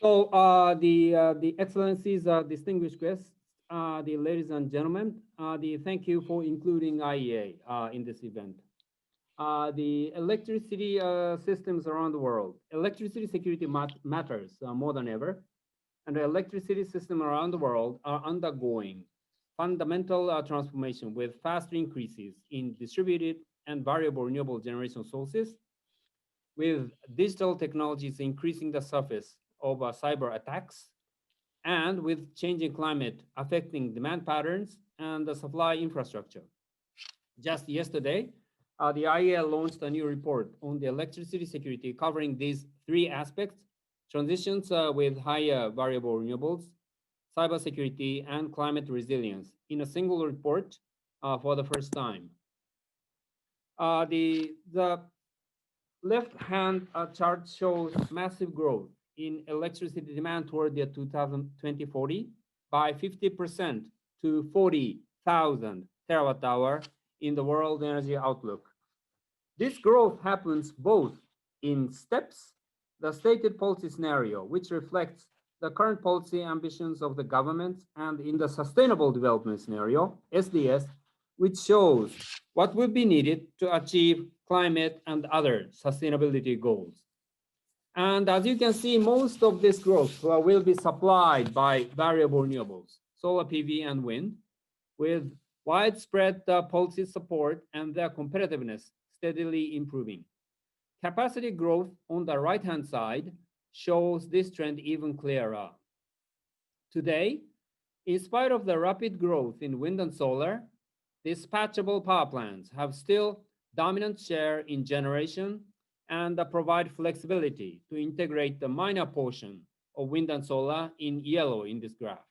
So the excellencies, distinguished guests, the ladies and gentlemen, thank you for including IEA in this event. The electricity systems around the world. Electricity security matters more than ever, and the electricity system around the world are undergoing fundamental transformation with fast increases in distributed and variable renewable generation sources, with digital technologies increasing the surface of cyber attacks, and with changing climate affecting demand patterns and the supply infrastructure. Just yesterday, the IEA launched a new report on the electricity security covering these three aspects: transitions with higher variable renewables, cybersecurity, and climate resilience in a single report for the first time. The left-hand chart shows massive growth in electricity demand toward the 2040 by 50% to 40,000 terawatt hour in the World Energy Outlook. This growth happens both in steps, the stated policy scenario, which reflects the current policy ambitions of the government, and in the sustainable development scenario, SDS, which shows what will be needed to achieve climate and other sustainability goals. And as you can see, most of this growth will be supplied by variable renewables, solar PV and wind, with widespread policy support and their competitiveness steadily improving. Capacity growth on the right-hand side shows this trend even clearer. Today, in spite of the rapid growth in wind and solar, dispatchable power plants have still dominant share in generation and provide flexibility to integrate the minor portion of wind and solar in yellow in this graph.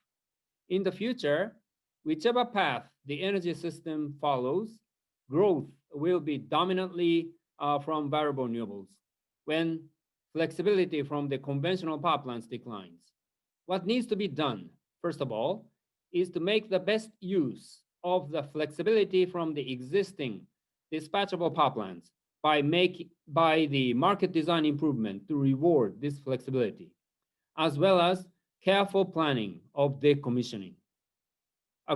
In the future, whichever path the energy system follows, growth will be dominantly from variable renewables when flexibility from the conventional power plants declines. What needs to be done, first of all, is to make the best use of the flexibility from the existing dispatchable power plants by the market design improvement to reward this flexibility, as well as careful planning of decommissioning.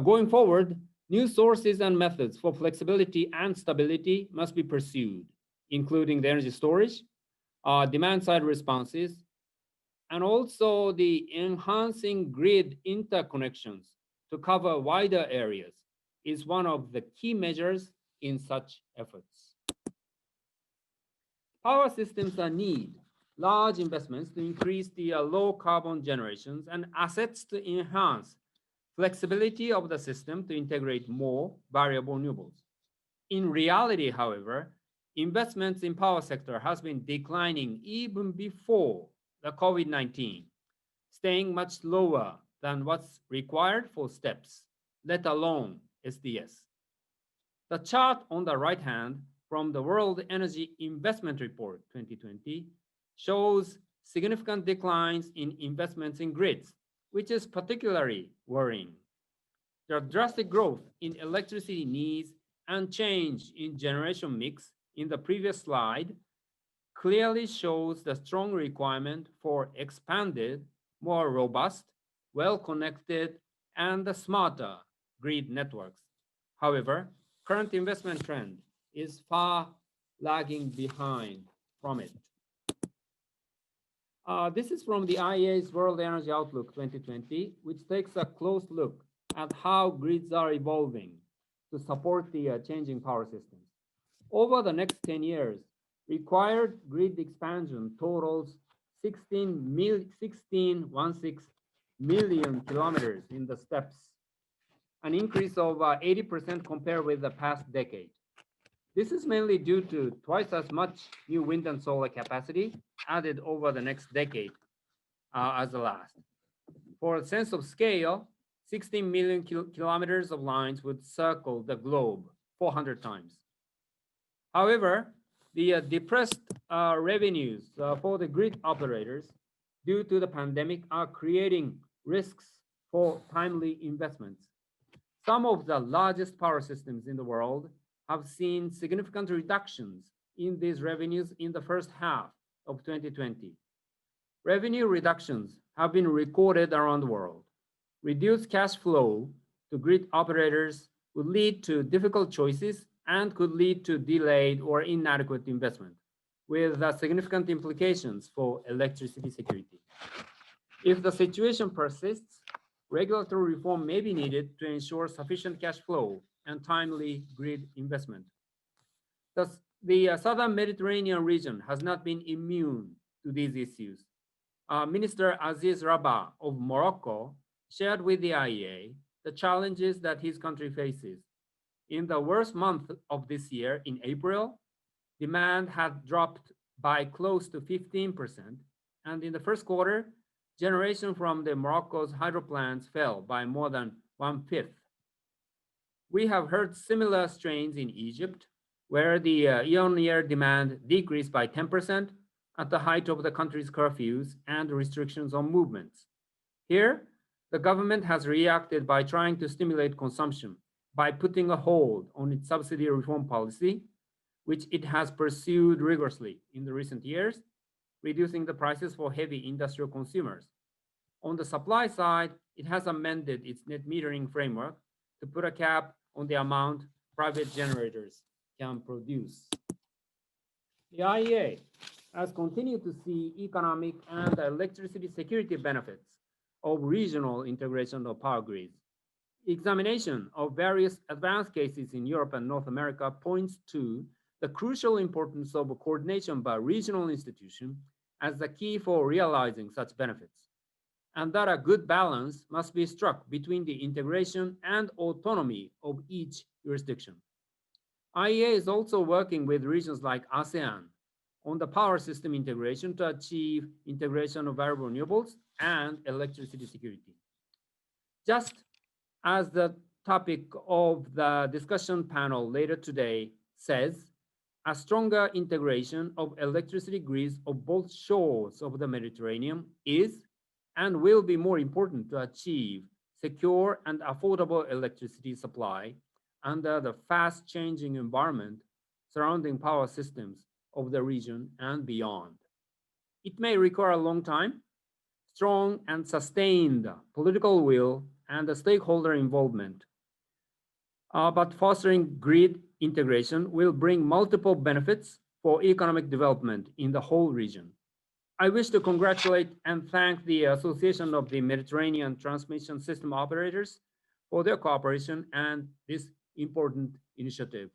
Going forward, new sources and methods for flexibility and stability must be pursued, including the energy storage, demand-side responses, and also the enhancing grid interconnections to cover wider areas is one of the key measures in such efforts. Power systems need large investments to increase the low carbon generations and assets to enhance flexibility of the system to integrate more variable renewables. In reality, however, investments in power sector has been declining even before the COVID-19, staying much lower than what's required for steps, let alone SDS. The chart on the right hand from the World Energy Investment Report 2020 shows significant declines in investments in grids, which is particularly worrying. The drastic growth in electricity needs and change in generation mix in the previous slide clearly shows the strong requirement for expanded, more robust, well-connected, and smarter grid networks. However, current investment trend is far lagging behind from it. This is from the IEA's World Energy Outlook 2020, which takes a close look at how grids are evolving to support the changing power systems. Over the next 10 years, required grid expansion totals 16 million kilometers in the steps, an increase of 80% compared with the past decade. This is mainly due to twice as much new wind and solar capacity added over the next decade as the last. For a sense of scale, 16 million kilometers of lines would circle the globe 400 times. However, the depressed revenues for the grid operators due to the pandemic are creating risks for timely investments. Some of the largest power systems in the world have seen significant reductions in these revenues in the first half of 2020. Revenue reductions have been recorded around the world. Reduced cash flow to grid operators would lead to difficult choices and could lead to delayed or inadequate investment, with significant implications for electricity security. If the situation persists, regulatory reform may be needed to ensure sufficient cash flow and timely grid investment. Thus, the southern Mediterranean region has not been immune to these issues. Minister Aziz Rabah of Morocco shared with the IEA the challenges that his country faces. In the worst month of this year, in April, demand had dropped by close to 15%, and in the first quarter, generation from the Morocco's hydro plants fell by more than one-fifth. We have heard similar strains in Egypt, where the year-on-year demand decreased by 10% at the height of the country's curfews and restrictions on movements. Here, the government has reacted by trying to stimulate consumption by putting a hold on its subsidy reform policy, which it has pursued rigorously in the recent years, reducing the prices for heavy industrial consumers. On the supply side, it has amended its net metering framework to put a cap on the amount private generators can produce. The IEA has continued to see economic and electricity security benefits of regional integration of power grids. Examination of various advanced cases in Europe and North America points to the crucial importance of coordination by regional institutions as the key for realizing such benefits, and that a good balance must be struck between the integration and autonomy of each jurisdiction. IEA is also working with regions like ASEAN on the power system integration to achieve integration of variable renewables and electricity security. Just as the topic of the discussion panel later today says, a stronger integration of electricity grids of both shores of the Mediterranean is and will be more important to achieve secure and affordable electricity supply under the fast-changing environment surrounding power systems of the region and beyond. It may require a long time, strong and sustained political will, and the stakeholder involvement. But fostering grid integration will bring multiple benefits for economic development in the whole region. I wish to congratulate and thank the Association of the Mediterranean Transmission System Operators for their cooperation and this important initiative.